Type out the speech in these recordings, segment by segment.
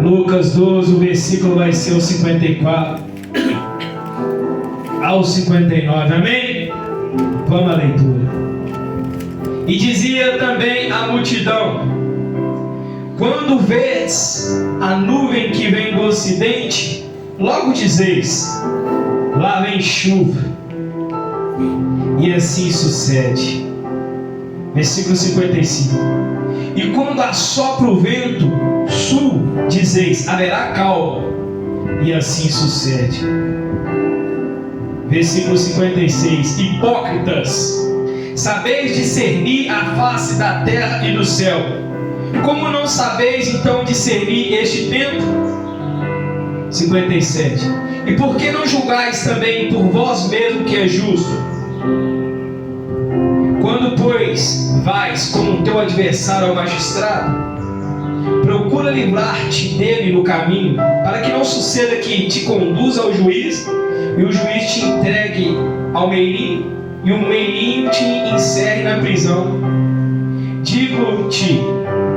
Lucas 12, o versículo vai ser o 54 ao 59, amém? Vamos à leitura. E dizia também a multidão: quando vedes a nuvem que vem do ocidente, logo dizeis: lá vem chuva. E assim sucede. Versículo 55. E quando assopra o vento sul, dizeis: haverá calma. E assim sucede. Versículo 56. Hipócritas, sabeis discernir a face da terra e do céu. Como não sabeis então discernir este tempo? 57. E por que não julgais também por vós mesmo que é justo? Quando, pois, vais como teu adversário ao magistrado, procura livrar-te dele no caminho, para que não suceda que te conduza ao juiz, e o juiz te entregue ao meirinho, e o meirinho te encerre na prisão. Digo-te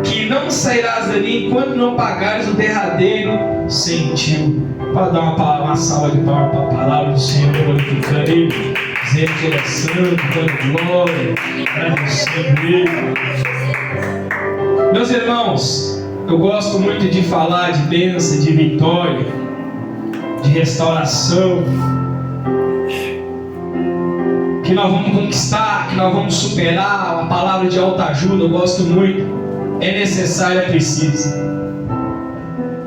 que não sairás dali enquanto não pagares o derradeiro centil. Pode dar uma salva de palmas para a palavra do Senhor, glorificando Ele, dizendo que Ele é santo, dando glória, agradecendo Ele. Meus irmãos, eu gosto muito de falar de bênção, de vitória, de restauração, que nós vamos conquistar, que nós vamos superar. Uma palavra de autoajuda, eu gosto muito. É necessário, é preciso.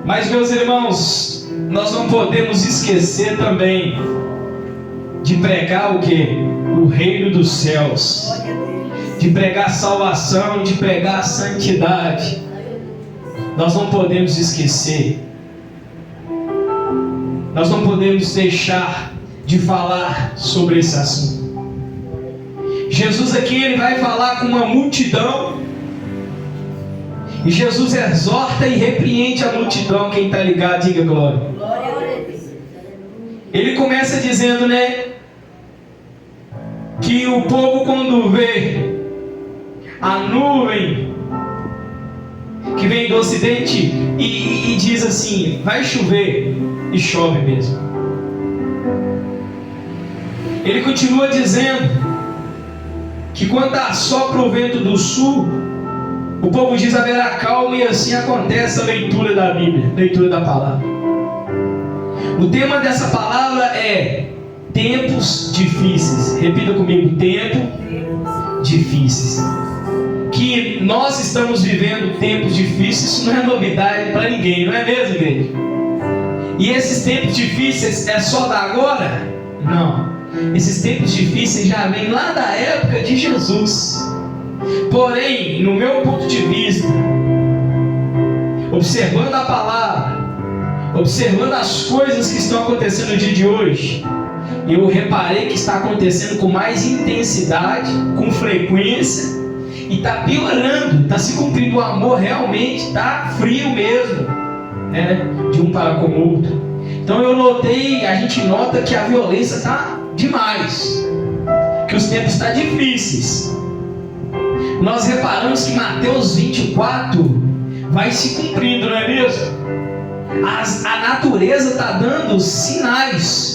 Mas, meus irmãos, nós não podemos esquecer também de pregar o quê? O reino dos céus, de pregar salvação, de pregar santidade. Nós não podemos esquecer. Nós não podemos deixar de falar sobre esse assunto. Jesus aqui, ele vai falar com uma multidão, e Jesus exorta e repreende a multidão. Quem está ligado, diga glória. Ele começa dizendo, que o povo, quando vê a nuvem que vem do ocidente e diz assim: vai chover, e chove mesmo. Ele continua dizendo que quando assopra o vento do sul, o povo diz: haverá calma, e assim acontece a leitura da Bíblia, leitura da palavra. O tema dessa palavra é tempos difíceis. Repita comigo: tempos difíceis. Que nós estamos vivendo tempos difíceis, isso não é novidade para ninguém, não é mesmo, igreja? E esses tempos difíceis é só da agora? Não. Esses tempos difíceis já vêm lá da época de Jesus. Porém, no meu ponto de vista, observando a palavra, observando as coisas que estão acontecendo no dia de hoje, eu reparei que está acontecendo com mais intensidade, com frequência, e está piorando, está se cumprindo. O amor realmente está frio mesmo, de um para com o outro. Então a gente nota que a violência está demais, que os tempos estão difíceis. Nós reparamos que Mateus 24 vai se cumprindo, não é mesmo? A natureza está dando sinais.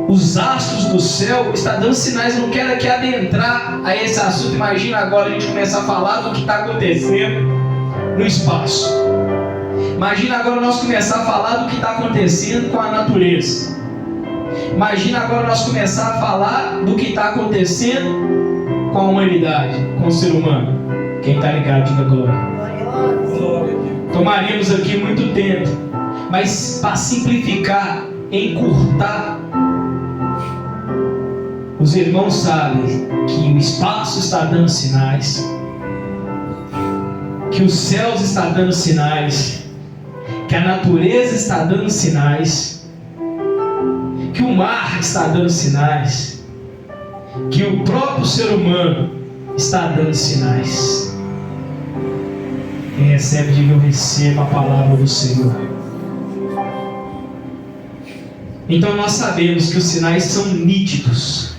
Os astros do céu estão dando sinais. Eu não quero aqui adentrar a esse assunto. Imagina agora a gente começar a falar do que está acontecendo no espaço. Imagina agora nós começar a falar do que está acontecendo com a natureza. Imagina agora nós começar a falar do que está acontecendo com a humanidade, com o ser humano. Quem está ligado, diga glória. Tomaríamos aqui muito tempo, mas para simplificar, encurtar, os irmãos sabem que o espaço está dando sinais, que os céus estão dando sinais, que a natureza está dando sinais, que o mar está dando sinais, que o próprio ser humano está dando sinais. Quem recebe, diga: eu recebo a palavra do Senhor. Então nós sabemos que os sinais são nítidos.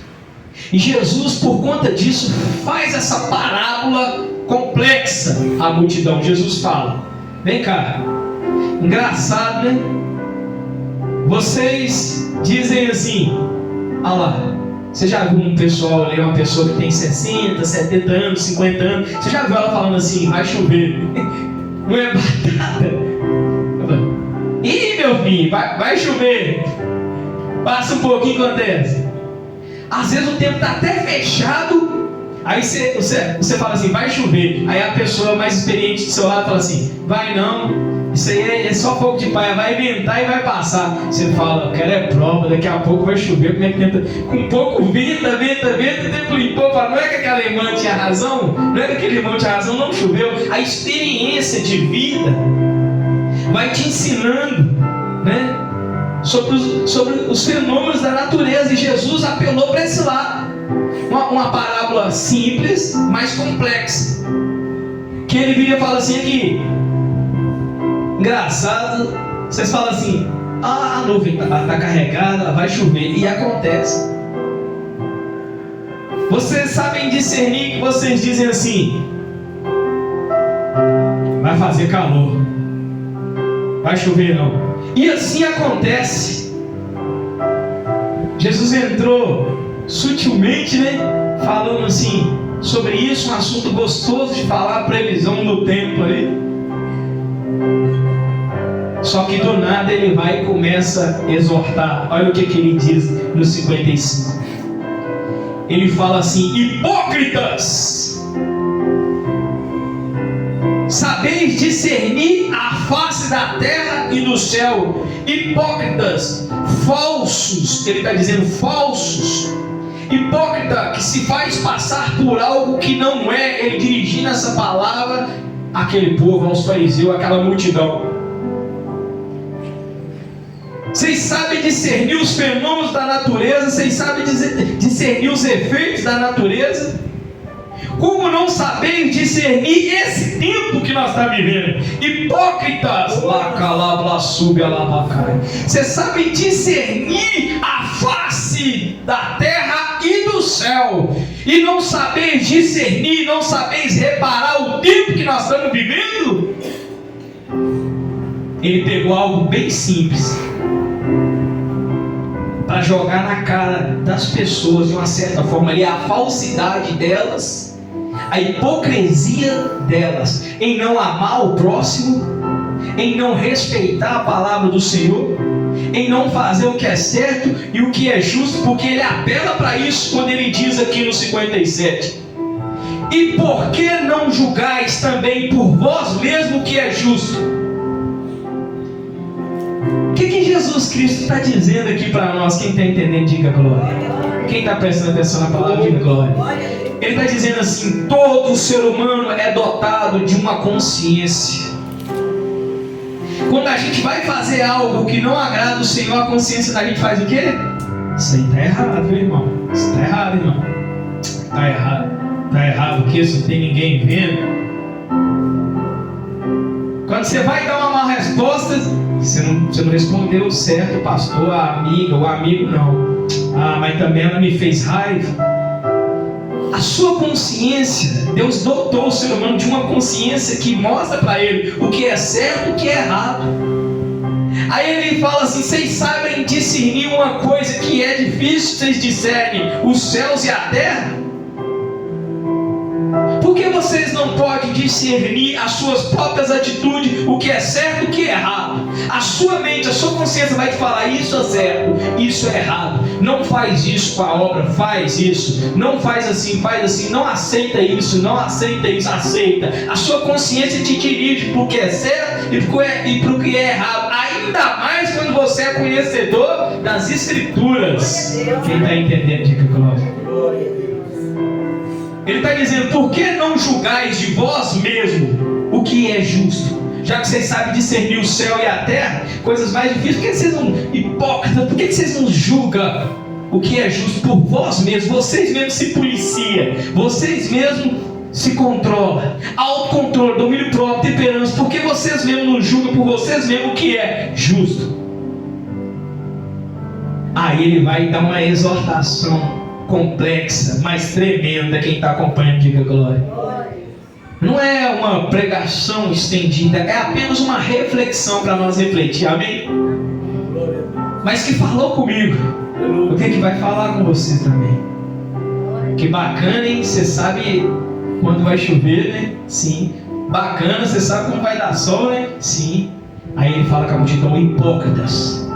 E Jesus, por conta disso, faz essa parábola complexa à multidão. Jesus fala: Vem cá. Engraçado, né? Vocês dizem assim, olha lá, você já viu um pessoal ali, uma pessoa que tem 60, 70 anos, 50 anos, você já viu ela falando assim, vai chover, não é batata? Ih, meu filho, vai chover, passa um pouquinho, acontece. Às vezes o tempo está até fechado, aí você fala assim, vai chover, aí a pessoa mais experiente do seu lado fala assim, vai não, isso aí é só fogo de palha, vai inventar e vai passar. Você fala, eu quero é prova, daqui a pouco vai chover, como é que tenta? Com pouco venta, o tempo limpou, fala, não é que aquela irmã tinha razão? Não é que aquele irmão tinha razão, não choveu. A experiência de vida vai te ensinando, né, sobre os fenômenos da natureza, e Jesus apelou para esse lado. Uma parábola simples, mas complexa, que ele viria e fala assim aqui, engraçado, vocês falam assim, a nuvem está carregada, vai chover, e acontece. Vocês sabem discernir que vocês dizem assim, vai fazer calor, vai chover não, e assim acontece. Jesus entrou sutilmente, né, falando assim sobre isso, um assunto gostoso de falar, a previsão do tempo ali. Só que do nada ele vai e começa a exortar. Olha o que ele diz no 55. Ele fala assim, hipócritas, sabeis discernir a face da terra e do céu. Hipócritas, falsos, ele está dizendo falsos. Hipócrita que se faz passar por algo que não é, ele dirigindo essa palavra àquele povo, aos fariseus, àquela multidão. Vocês sabem discernir os fenômenos da natureza, vocês sabem discernir os efeitos da natureza. Como não sabeis discernir esse tempo que nós estamos vivendo? Hipócritas, vocês sabem discernir a face da terra e do céu, e não sabeis discernir, não sabeis reparar o tempo que nós estamos vivendo? Ele pegou algo bem simples para jogar na cara das pessoas, de uma certa forma ali, a falsidade delas, a hipocrisia delas, em não amar o próximo, em não respeitar a palavra do Senhor, em não fazer o que é certo e o que é justo, porque ele apela para isso quando ele diz aqui no 57, e por que não julgais também por vós mesmo o que é justo? O que Jesus Cristo está dizendo aqui para nós? Quem está entendendo, diga glória. Quem está prestando atenção na palavra, diga glória. Ele está dizendo assim, todo ser humano é dotado de uma consciência. Quando a gente vai fazer algo que não agrada o Senhor, a consciência da gente faz o quê? Isso aí está errado, viu, irmão? Isso está errado, irmão. Está errado. Está errado o quê? Se não tem ninguém vendo. Quando você vai dar uma má resposta, você não respondeu certo, pastor, a amiga, o amigo não. Ah, mas também ela me fez raiva. A sua consciência, Deus dotou o ser humano de uma consciência que mostra para ele o que é certo e o que é errado. Aí ele fala assim, vocês sabem discernir uma coisa que é difícil, vocês discernem os céus e a terra? Por que vocês não podem discernir as suas próprias atitudes, o que é certo e o que é errado? A sua mente, a sua consciência vai te falar, isso é certo, isso é errado. Não faz isso com a obra, faz isso. Não faz assim, não aceita isso, não aceita isso, aceita. A sua consciência te dirige para o que é certo e para o que é errado. Ainda mais quando você é conhecedor das Escrituras. Quem está entendendo, diga glória. Ele está dizendo, por que não julgais de vós mesmo o que é justo? Já que vocês sabem discernir o céu e a terra, coisas mais difíceis, por que vocês não, hipócritas, por que vocês não julgam o que é justo por vós mesmos? Vocês mesmos se policiam, vocês mesmos se controlam, autocontrole, domínio próprio, temperança, por que vocês mesmos não julgam por vocês mesmos o que é justo? Aí ele vai dar uma exortação complexa, mas tremenda. Quem está acompanhando, diga glória. Não é uma pregação estendida, é apenas uma reflexão para nós refletir, amém? Mas que falou comigo, o que vai falar com você também? Que bacana, hein? Você sabe quando vai chover, né? Sim. Bacana, você sabe quando vai dar sol, né? Sim. Aí ele fala com a multidão: hipócritas.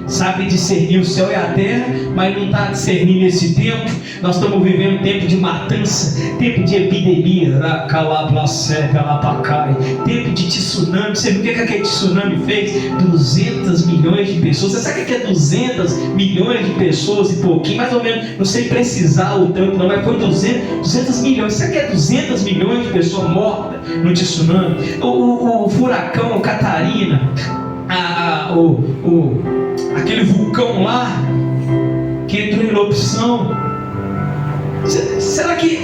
Sabe discernir o céu e a terra, mas não está discernindo esse tempo. Nós estamos vivendo um tempo de matança, tempo de epidemia, tempo de tsunami. Você viu o que aquele tsunami fez? 200 milhões de pessoas. Você sabe o que é 200 milhões de pessoas e pouquinho? Mais ou menos, não sei precisar o tanto não, mas foi 200 milhões. Você sabe o que é 200 milhões de pessoas mortas no tsunami? O furacão Catarina, aquele vulcão lá que entrou em erupção. Será que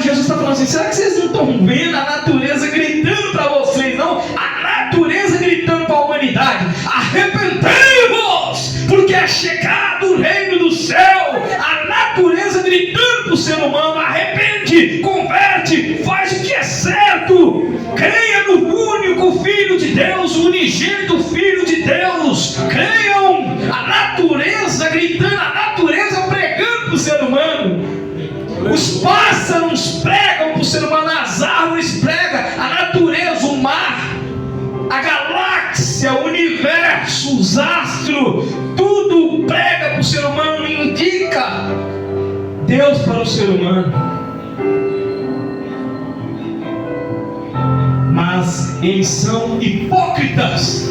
Jesus está falando assim? Será que vocês não estão vendo a natureza gritando para vocês, não? A natureza gritando para a humanidade: arrependei-vos, porque é chegado o reino do céu. A natureza gritando para o ser humano: arrepende, converte, faz o que é certo, creia no único Filho de Deus, o unigênito Filho de Deus. Creiam. A natureza gritando, a natureza pregando para o ser humano. Os pássaros pregam para o ser humano, as árvores pregam, a natureza, o mar, a galáxia, o universo, os astros, tudo prega para o ser humano, indica Deus para o ser humano. Mas eles são hipócritas.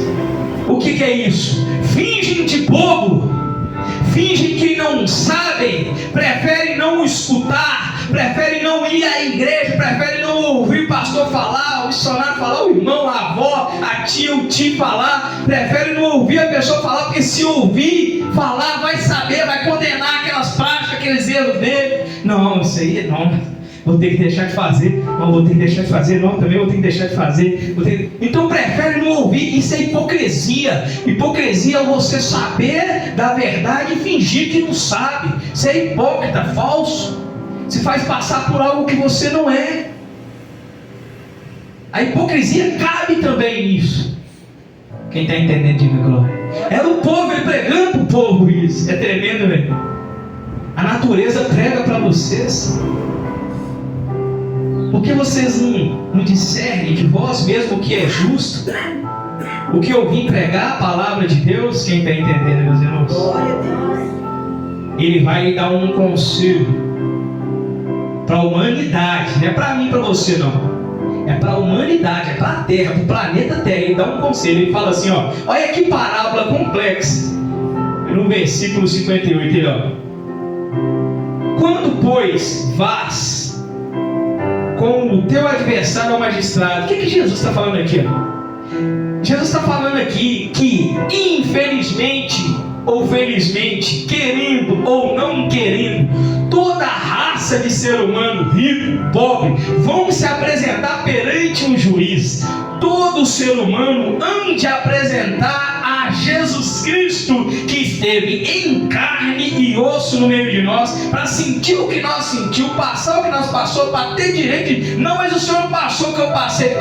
O que é isso? Fingem de bobo, fingem que não sabem, preferem não escutar, preferem não ir à igreja, preferem não ouvir o pastor falar, o missionário falar, o irmão, a avó, a tia, o tio falar, preferem não ouvir a pessoa falar, porque se ouvir falar vai saber, vai condenar aquelas práticas, aqueles erros dele. Não, isso aí não. Vou ter que deixar de fazer, não vou ter que deixar de fazer, não, também vou ter que deixar de fazer. Então prefere não ouvir. Isso é hipocrisia. Hipocrisia é você saber da verdade e fingir que não sabe. Isso é hipócrita, falso. Se faz passar por algo que você não é. A hipocrisia cabe também nisso. Quem está entendendo, diga glória. Era o povo, ele pregando para o povo isso. É tremendo, velho. A natureza prega para vocês. Por que vocês não discernem de vós mesmo o que é justo? O que eu vim pregar, a palavra de Deus. Quem está entendendo, meus irmãos? Glória a Deus. Ele vai dar um conselho para a humanidade. Não é para mim e para você, não. É para a humanidade, é para a Terra, para o planeta Terra. Ele dá um conselho, ele fala assim, ó. Olha que parábola complexa. No versículo 58, ele, ó. Quando, pois, vás com o teu adversário ao magistrado. O que Jesus está falando aqui? Ó? Jesus está falando aqui que, infelizmente ou felizmente, querendo ou não querendo, toda a raça de ser humano, rico, pobre, vão se apresentar perante um juiz. Todo ser humano hão de apresentar a Jesus Cristo, que esteve em carne e osso no meio de nós, para sentir o que nós sentimos, passar o que nós passou, para ter direito de, não, mas o Senhor não passou o que eu passei.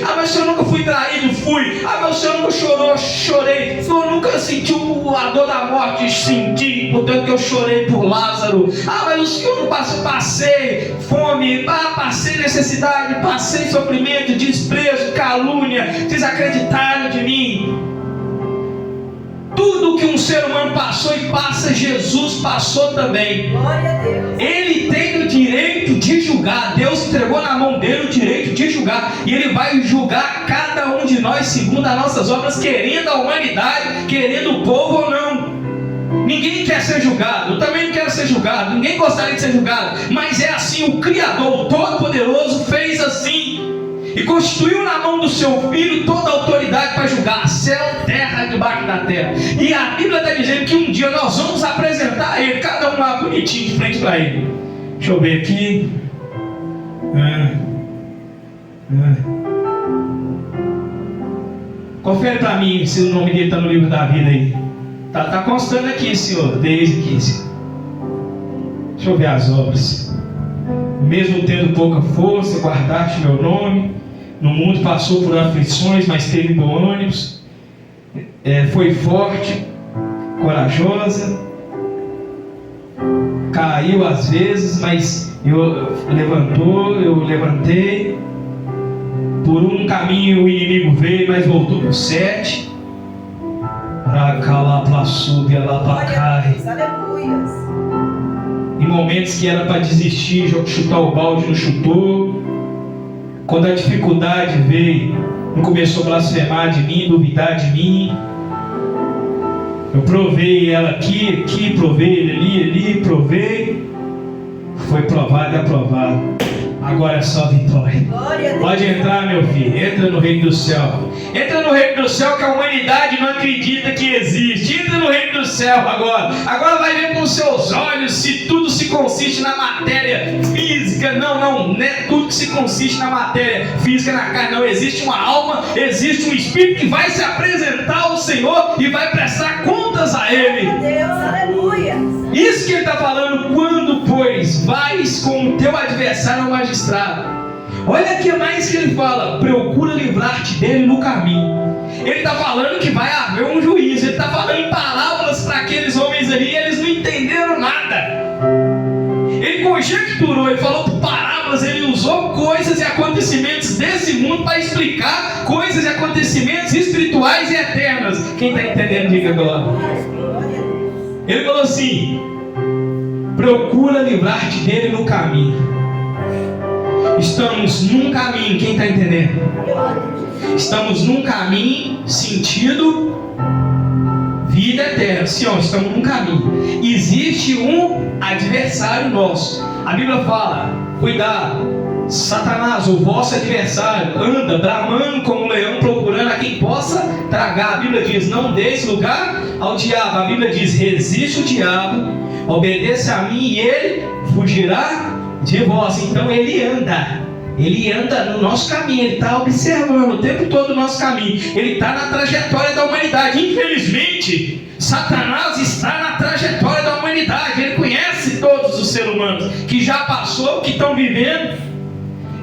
Ah, mas o Senhor nunca fui traído, fui. Ah, mas o Senhor nunca chorou, chorei. O Senhor nunca sentiu a dor da morte, senti, portanto que eu chorei por Lázaro. Ah, mas o Senhor não passou, passei fome, passei necessidade, passei sofrimento, desprezo, calúnia, desacreditaram de mim. Tudo que um ser humano passou e passa, Jesus passou também. Glória a Deus. Ele tem o direito de julgar. Deus entregou na mão dele o direito de julgar. E ele vai julgar cada um de nós segundo as nossas obras, querendo a humanidade, querendo o povo ou não. Ninguém quer ser julgado. Eu também não quero ser julgado. Ninguém gostaria de ser julgado. Mas é assim, o Criador, o Todo-Poderoso, fez assim. E constituiu na mão do seu Filho toda a autoridade para julgar céu, terra, debaixo da terra. E a Bíblia está dizendo que um dia nós vamos apresentar a Ele, cada um lá bonitinho de frente para Ele. Deixa eu ver aqui. Confere para mim se o nome dele está no livro da vida aí. Tá constando aqui, senhor. Desde aqui, senhor. Deixa eu ver as obras. mesmo tendo pouca força, guardaste meu nome. No mundo passou por aflições, mas teve bom ânimo. Foi forte, corajosa, caiu às vezes, mas eu levantei. Por um caminho o inimigo veio, mas voltou por 7. Em momentos que era para desistir, chutar o balde, não chutou. Quando a dificuldade veio, não começou a blasfemar de mim, duvidar de mim. Eu provei ela aqui, provei ele ali, provei. Foi provado e aprovado. Agora é só vitória. Pode entrar, meu filho. Entra no reino do céu. Entra no reino do céu que a humanidade não acredita que existe. Entra no reino do céu agora. Agora vai ver com seus olhos se tudo se consiste na matéria física. Não é tudo que se consiste na matéria física, na carne. Não, existe uma alma, existe um espírito que vai se apresentar ao Senhor e vai prestar contas a Ele. Deus, aleluia. Isso que ele está falando. Quando, pois, vais com o teu adversário ao magistrado. Olha aqui mais que ele fala: procura livrar-te dele no caminho. Ele está falando que vai haver um juízo. Ele está falando em parábolas para aqueles homens ali, e eles não entenderam nada. Ele conjecturou, ele falou por parábolas, ele usou coisas e acontecimentos desse mundo para explicar coisas e acontecimentos espirituais e eternos. Quem está entendendo, diga glória. Ele falou assim: procura livrar-te dele no caminho. Estamos num caminho, quem está entendendo? Estamos num caminho, sentido, vida eterna. Senhor, estamos num caminho. Existe um adversário nosso. A Bíblia fala: cuidado, Satanás, o vosso adversário, anda bramando como um leão, procurando a quem possa tragar. A Bíblia diz: não deis lugar ao diabo. A Bíblia diz: resiste o diabo, obedeça a mim e ele fugirá de vós. Então ele anda no nosso caminho, ele está observando o tempo todo o nosso caminho, ele está na trajetória da humanidade. Infelizmente, Satanás está na trajetória da humanidade. Ele conhece todos os seres humanos que já passou, que estão vivendo,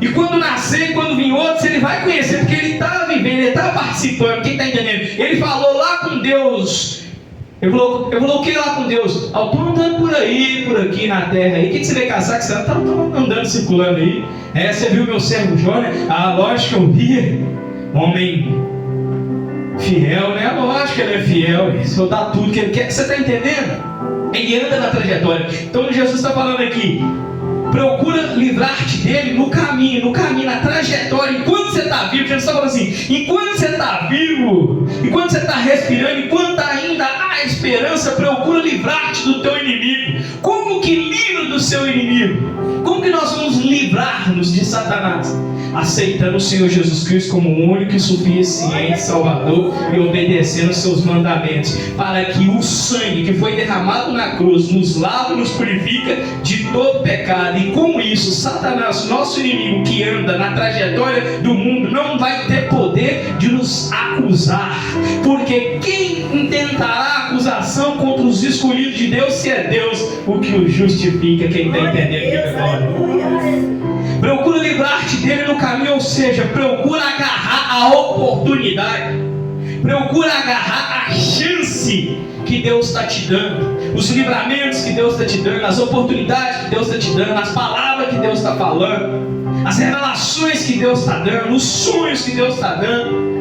e quando nascer, quando vir outros, ele vai conhecer, porque ele está vivendo, ele está participando. Quem está entendendo? Ele falou lá com Deus. Eu falou o que lá com Deus? Eu estou andando por aí, por aqui na terra aí. O que você veio caçar? Que você está andando, circulando aí? Você viu meu servo Jó, né? Lógico que eu vi. Homem fiel, né? Lógico que ele é fiel. Se eu dar tudo que ele quer. Você está entendendo? Ele anda na trajetória. Então Jesus está falando aqui: procura livrar-te dele no caminho, na trajetória. Enquanto você está vivo, Jesus está falando assim: enquanto você está vivo, enquanto você está respirando, enquanto ainda há esperança, procura livrar-te do teu inimigo. Como que livra do seu inimigo? Como que nós vamos livrar-nos de Satanás? Aceitando o Senhor Jesus Cristo como o único e suficiente Salvador e obedecendo os seus mandamentos, para que o sangue que foi derramado na cruz nos lava e nos purifica de todo pecado. E com isso, Satanás, nosso inimigo que anda na trajetória do mundo, não vai ter poder de nos acusar, porque quem intentará acusação contra os escolhidos de Deus, se é Deus o que o justifica? Quem está entendendo? Procura livrar-te dele no caminho, ou seja, procura agarrar a oportunidade, procura agarrar a chance que Deus está te dando, os livramentos que Deus está te dando, as oportunidades que Deus está te dando, as palavras que Deus está falando, as revelações que Deus está dando, os sonhos que Deus está dando.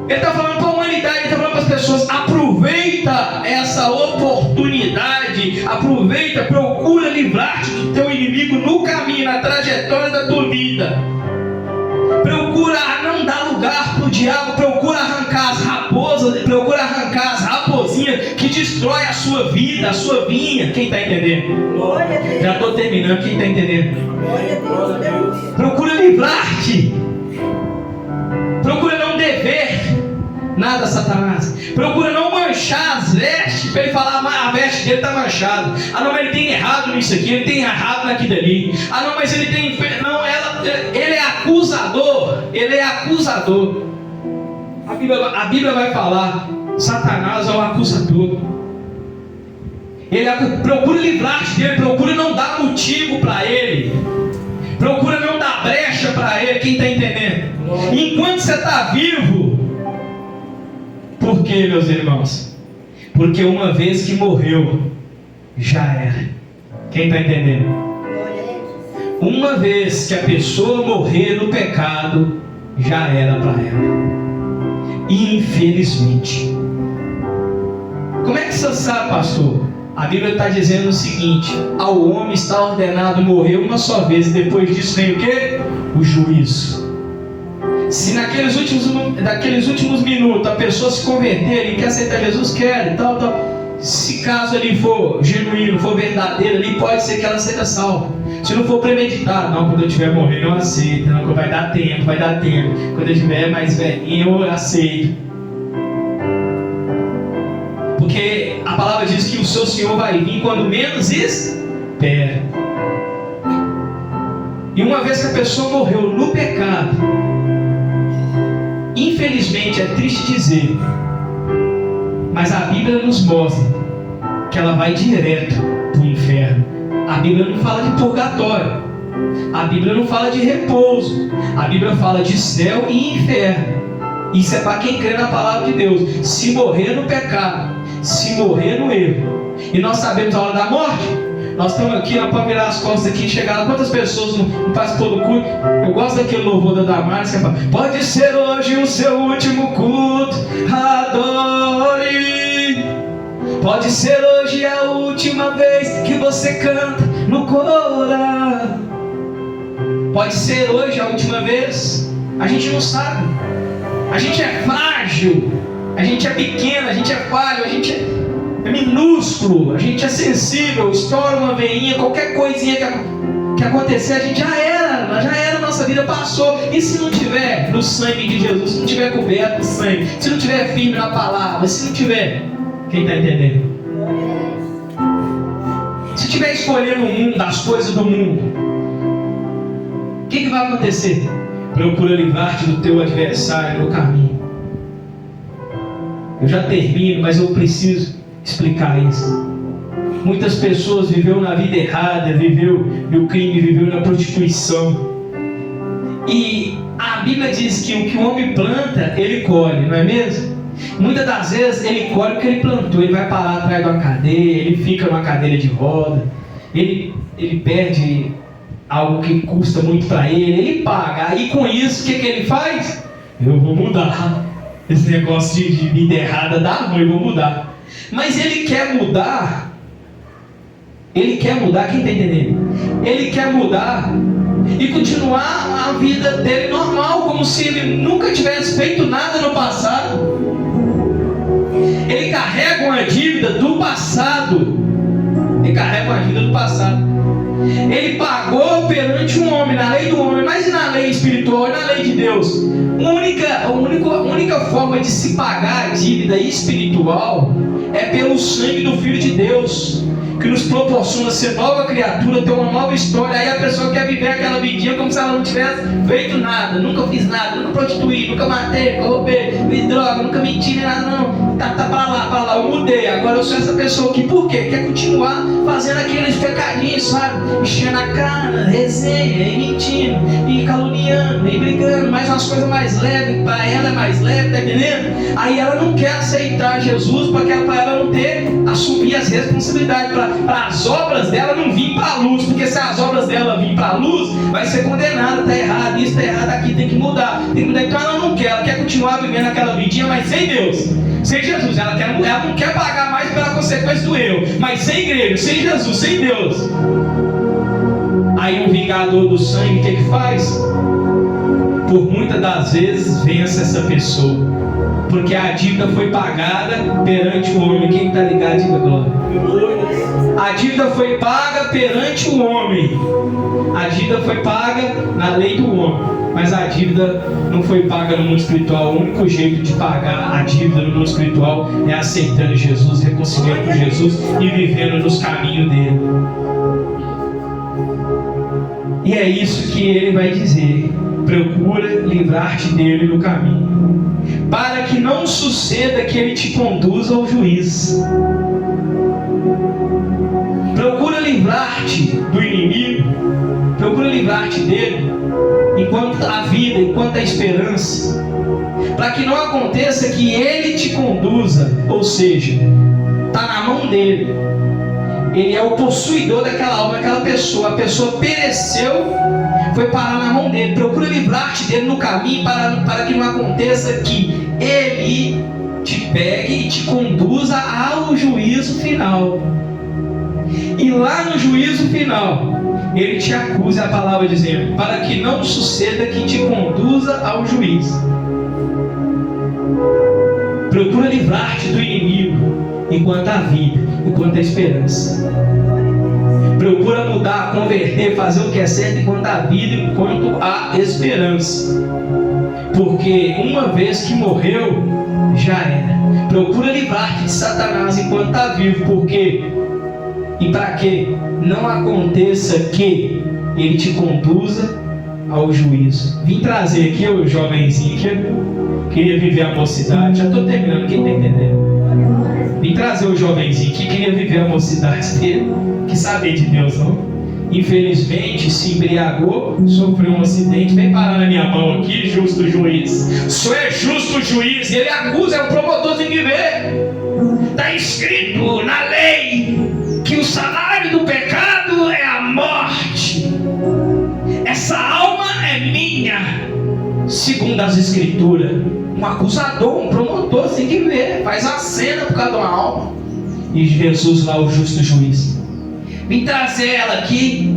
Ele está falando para a humanidade, ele está falando para as pessoas: aproveita essa oportunidade, aproveita, procura livrar-te do teu inimigo no caminho, na trajetória da tua vida. Procura não dar lugar para o diabo, procura arrancar as raposas, procura arrancar as raposinhas que destrói a sua vida, a sua vinha. Quem está entendendo? Já estou terminando, quem está entendendo? Procura livrar-te. Procura não dever nada a Satanás. Procura não manchar as vestes, para ele falar: a veste dele está manchada. Não, mas ele tem errado nisso aqui, ele tem errado naquilo ali. Não, mas ele tem... Não, ele é acusador. Ele é acusador. A Bíblia vai falar: Satanás é o acusador. Ele procura livrar-te dele, procura não dar motivo para ele, procura não dar brecha para ele. Quem está entendendo? Enquanto você está vivo. Por quê, meus irmãos? Porque uma vez que morreu, já era. Quem está entendendo? Uma vez que a pessoa morrer no pecado, já era para ela. Infelizmente. Como é que você sabe, pastor? A Bíblia está dizendo o seguinte: ao homem está ordenado morrer uma só vez, e depois disso vem o quê? O juízo. Se naqueles últimos minutos a pessoa se converter e quer aceitar Jesus, quer e tal, se caso ele for genuíno, for verdadeiro, ele pode ser que ela seja salva. Se não for premeditado, não, quando eu estiver morrendo eu aceito, não, vai dar tempo. Quando eu estiver mais velhinho eu aceito. Porque a palavra diz que o seu Senhor vai vir quando menos espera. E uma vez que a pessoa morreu no pecado, infelizmente, é triste dizer, mas a Bíblia nos mostra que ela vai direto para o inferno. A Bíblia não fala de purgatório, a Bíblia não fala de repouso, a Bíblia fala de céu e inferno. Isso é para quem crê na palavra de Deus. Se morrer no pecado, se morrer no erro, e nós sabemos a hora da morte, nós estamos aqui, não pode virar as costas aqui e chegar. Quantas pessoas não participou do culto? Eu gosto daquele louvor da Damares que fala: pode ser hoje o seu último culto, adore. Pode ser hoje a última vez que você canta no coral. Pode ser hoje a última vez. A gente não sabe. A gente é frágil, a gente é pequeno, a gente é falho, a gente é minúsculo, a gente é sensível, estoura uma veinha, qualquer coisinha que acontecer, a gente já era, nossa vida passou. E se não tiver no sangue de Jesus, se não tiver coberto no sangue, se não tiver firme na palavra, se não tiver, quem está entendendo? Se estiver escolhendo o mundo, as coisas do mundo, o que vai acontecer? Procura livrar-te do teu adversário no caminho. Eu já termino, mas eu preciso explicar isso. Muitas pessoas viveu na vida errada, viveu no crime, viveu na prostituição. E a Bíblia diz que o que o homem planta, ele colhe, não é mesmo? Muitas das vezes ele colhe o que ele plantou. Ele vai parar atrás de uma cadeia, ele fica numa cadeira de roda, ele perde algo que custa muito para ele paga. Aí com isso, o que ele faz? Eu vou mudar. Esse negócio de vida errada dá ruim, eu vou mudar. Mas ele quer mudar. Quem está entendendo? Ele quer mudar e continuar a vida dele normal, como se ele nunca tivesse feito nada no passado. Ele carrega uma dívida do passado. Ele pagou perante um homem, na lei do homem, mas e na lei espiritual e na lei de Deus? A única forma de se pagar a dívida espiritual é pelo sangue do Filho de Deus, que nos proporciona ser nova criatura, ter uma nova história. Aí a pessoa quer viver aquela vidinha como se ela não tivesse feito nada, nunca fiz nada, nunca prostituí, nunca matei, nunca roubei, fiz droga, nunca menti, nem nada, não. Tá pra lá, eu mudei, agora eu sou essa pessoa aqui. Por quê? Quer continuar fazendo aqueles pecadinhos, sabe? Enchendo a cara, resenha, e mentindo, e caluniando, e brigando, mas umas coisas mais leves, para ela é mais leve, tá entendendo? Aí ela não quer aceitar Jesus, para ela não assumir as responsabilidades, para as obras dela não vir para a luz, porque se as obras dela vir para a luz, vai ser condenada, tá errado, isso tá errado aqui, tem que mudar. Então ela não quer continuar vivendo aquela vidinha, mas sem Deus, sem Jesus. Ela não quer pagar mais pela consequência do erro, mas sem igreja, sem Jesus, sem Deus. Aí um vingador do sangue, o que faz? Por muitas das vezes vence essa pessoa, porque a dívida foi pagada perante o homem. Quem está ligado, diga glória. A dívida foi paga perante o homem. A dívida foi paga na lei do homem, mas a dívida não foi paga no mundo espiritual. O único jeito de pagar a dívida no mundo espiritual é aceitando Jesus, reconciliando com Jesus e vivendo nos caminhos dele. E é isso que ele vai dizer: procura livrar-te dele no caminho, para que não suceda que ele te conduza ao juízo. livrar-te do inimigo, procura livrar-te dele, enquanto a vida, enquanto a esperança, para que não aconteça que ele te conduza, ou seja, está na mão dele. Ele é o possuidor daquela alma, daquela pessoa. A pessoa pereceu, foi parar na mão dele. Procura livrar-te dele no caminho, para que não aconteça que ele te pegue e te conduza ao juízo final. E lá no juízo final, ele te acusa, a palavra dizendo, para que não suceda que te conduza ao juízo. Procura livrar-te do inimigo, enquanto há vida, enquanto há esperança. Procura mudar, converter, fazer o que é certo enquanto há vida, enquanto há esperança. Porque uma vez que morreu, já era. Procura livrar-te de Satanás enquanto está vivo. Por quê? E para que não aconteça que ele te conduza ao juízo. Vim trazer aqui o jovenzinho que queria viver a mocidade. Já estou terminando, quem está entendendo? Vim trazer o jovenzinho que queria viver a mocidade dele, que sabia de Deus não. Infelizmente se embriagou, sofreu um acidente, vem parar na minha mão aqui, justo juiz. O senhor é justo juiz, ele acusa, é o promotorzinho de ver. Está escrito na lei que o salário do pecado é a morte. Essa alma é minha, segundo as escrituras. Um acusador, um promotor, assim que vê, faz a cena por causa de uma alma. E Jesus lá, o justo juiz. Vim trazer ela aqui.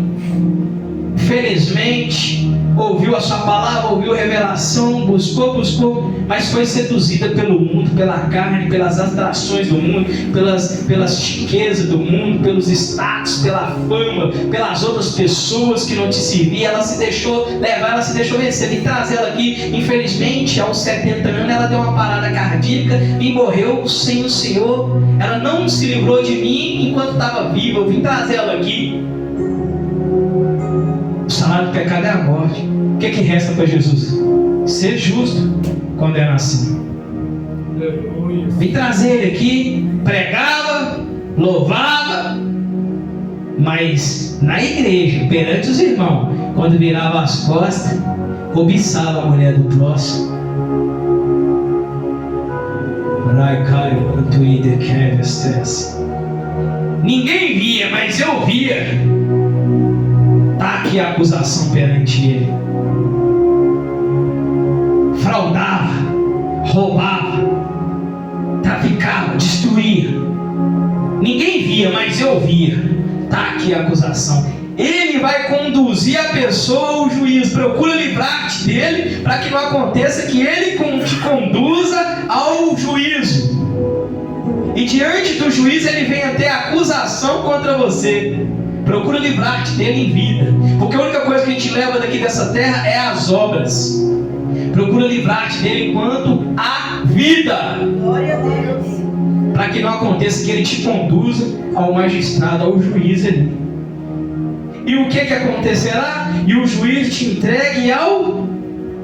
Felizmente ouviu a sua palavra, ouviu a revelação, buscou, mas foi seduzida pelo mundo, pela carne, pelas atrações do mundo, pelas riquezas do mundo, pelos status, pela fama, pelas outras pessoas que não te serviam. Ela se deixou levar, ela se deixou vencer. Vim trazer ela aqui. Infelizmente, aos 70 anos, ela deu uma parada cardíaca e morreu sem o Senhor. Ela não se livrou de mim enquanto estava viva. Eu vim trazer ela aqui. O salário do pecado é a morte. O que resta para Jesus? Ser justo, condenação. Vim trazer ele aqui, pregava, louvava, mas na igreja, perante os irmãos, quando virava as costas, cobiçava a mulher do próximo. Ninguém via, mas eu via. Está aqui a acusação perante ele. Fraudava, roubava, traficava, destruía. Ninguém via, mas eu via. Está aqui a acusação. Ele vai conduzir a pessoa ao juízo. Procura livrar-te dele, para que não aconteça que ele te conduza ao juízo. E diante do juízo ele venha ter acusação contra você. Procura livrar-te dele em vida, porque a única coisa que a gente leva daqui dessa terra é as obras. Procura livrar-te dele enquanto há vida. Glória a Deus. Para que não aconteça que ele te conduza ao magistrado, ao juiz ali. E o que acontecerá? E o juiz te entregue ao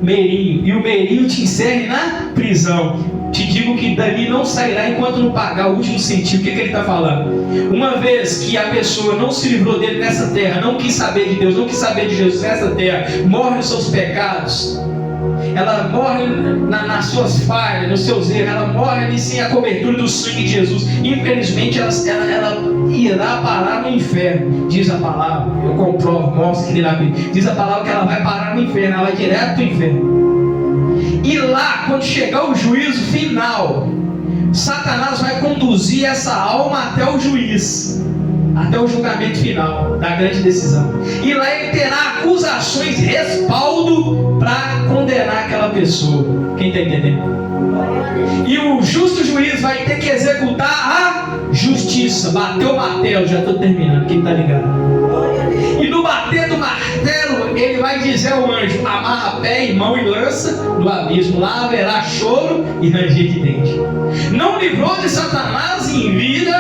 meirinho, e o meirinho te encerre na prisão. Te digo que dali não sairá enquanto não pagar o último centavo. O que ele está falando? Uma vez que a pessoa não se livrou dele nessa terra, não quis saber de Deus, não quis saber de Jesus nessa terra, morre nos seus pecados, ela morre nas suas falhas, nos seus erros, ela morre ali sem a cobertura do sangue de Jesus. Infelizmente ela irá parar no inferno, diz a palavra. Eu comprovo, mostro que na Bíblia diz a palavra que ela vai parar no inferno, ela vai direto para o inferno. E lá, quando chegar o juízo final, Satanás vai conduzir essa alma até o juiz, até o julgamento final da grande decisão. E lá ele terá acusações, respaldo para condenar aquela pessoa. Quem está entendendo? E o justo juiz vai ter que executar a justiça. Bateu o martelo, já estou terminando. Quem está ligado? E no bater do martelo, ele vai dizer ao anjo: amarra pé, mão e lança no abismo. Lá haverá choro e ranger de dente. Não livrou de Satanás em vida,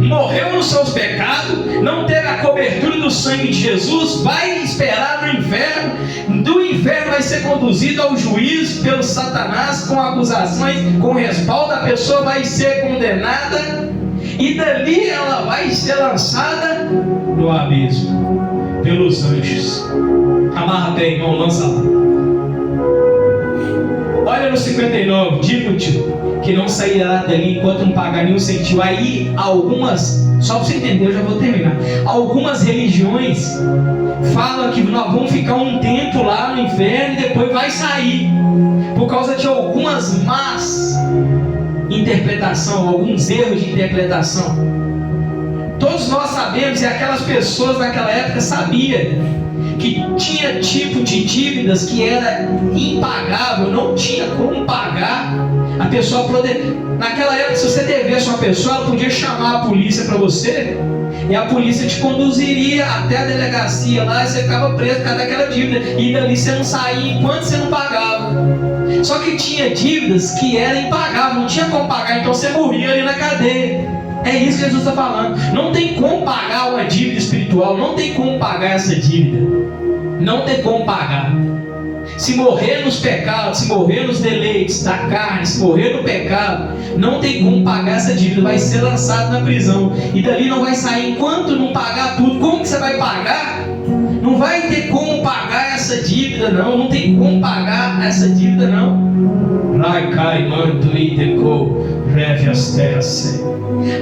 morreu nos seus pecados, não teve a cobertura do sangue de Jesus, vai esperar no inferno. Do inferno vai ser conduzido ao juízo pelo Satanás, com acusações, com respaldo. A pessoa vai ser condenada, e dali ela vai ser lançada no abismo pelos anjos. Amarra até, irmão, lança lá. Olha no 59, digo-te que não sairá dali enquanto não pagar nenhum centavo. Aí algumas, só para você entender, eu já vou terminar. Algumas religiões falam que nós vamos ficar um tempo lá no inferno e depois vai sair, por causa de algumas más interpretações, alguns erros de interpretação. Todos nós sabemos, e aquelas pessoas naquela época sabiam que tinha tipo de dívidas que era impagável, não tinha como pagar. A pessoa poder, naquela época, se você devesse uma pessoa, ela podia chamar a polícia para você, e a polícia te conduziria até a delegacia lá, e você ficava preso por causa daquela dívida, e dali você não saía enquanto você não pagava. Só que tinha dívidas que eram impagáveis, não tinha como pagar, então você morria ali na cadeia. É isso que Jesus está falando. Não tem como pagar uma dívida espiritual, não tem como pagar essa dívida, não tem como pagar. Se morrer nos pecados, se morrer nos deleites da carne, se morrer no pecado, não tem como pagar essa dívida, vai ser lançado na prisão, e dali não vai sair enquanto não pagar tudo. Como que você vai pagar? Não vai ter como pagar essa dívida, não tem como pagar essa dívida, não.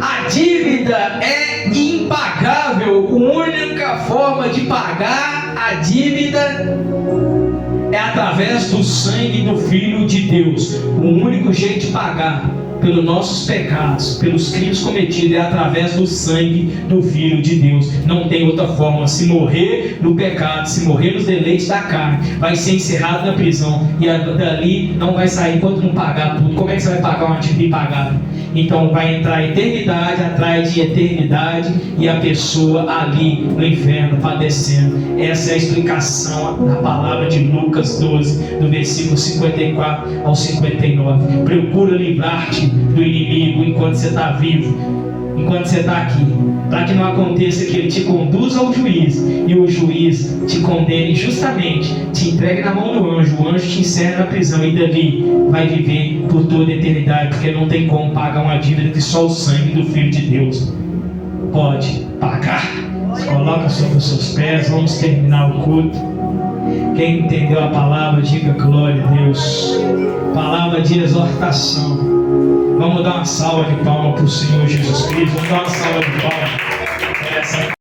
A dívida é impagável. A única forma de pagar a dívida é através do sangue do Filho de Deus. O único jeito de pagar pelos nossos pecados, pelos crimes cometidos, é através do sangue do Filho de Deus. Não tem outra forma. Se morrer no pecado, se morrer nos deleites da carne, vai ser encerrado na prisão, e dali não vai sair enquanto não pagar tudo. Como é que você vai pagar uma dívida impagada? Então vai entrar eternidade atrás de eternidade, e a pessoa ali no inferno padecendo. Essa é a explicação da palavra de Lucas 12, do versículo 54 ao 59. Procura livrar-te do inimigo enquanto você está vivo, enquanto você está aqui, para que não aconteça que ele te conduza ao juiz, e o juiz te condene justamente, te entregue na mão do anjo, o anjo te encerra na prisão, e dali vai viver por toda a eternidade, porque não tem como pagar uma dívida que só o sangue do Filho de Deus pode pagar. Se coloca sobre os seus pés, vamos terminar o culto. Quem entendeu a palavra, diga glória a Deus. Palavra de exortação. Vamos dar uma salva de palmas para o Senhor Jesus Cristo. Vamos dar uma salva de palmas.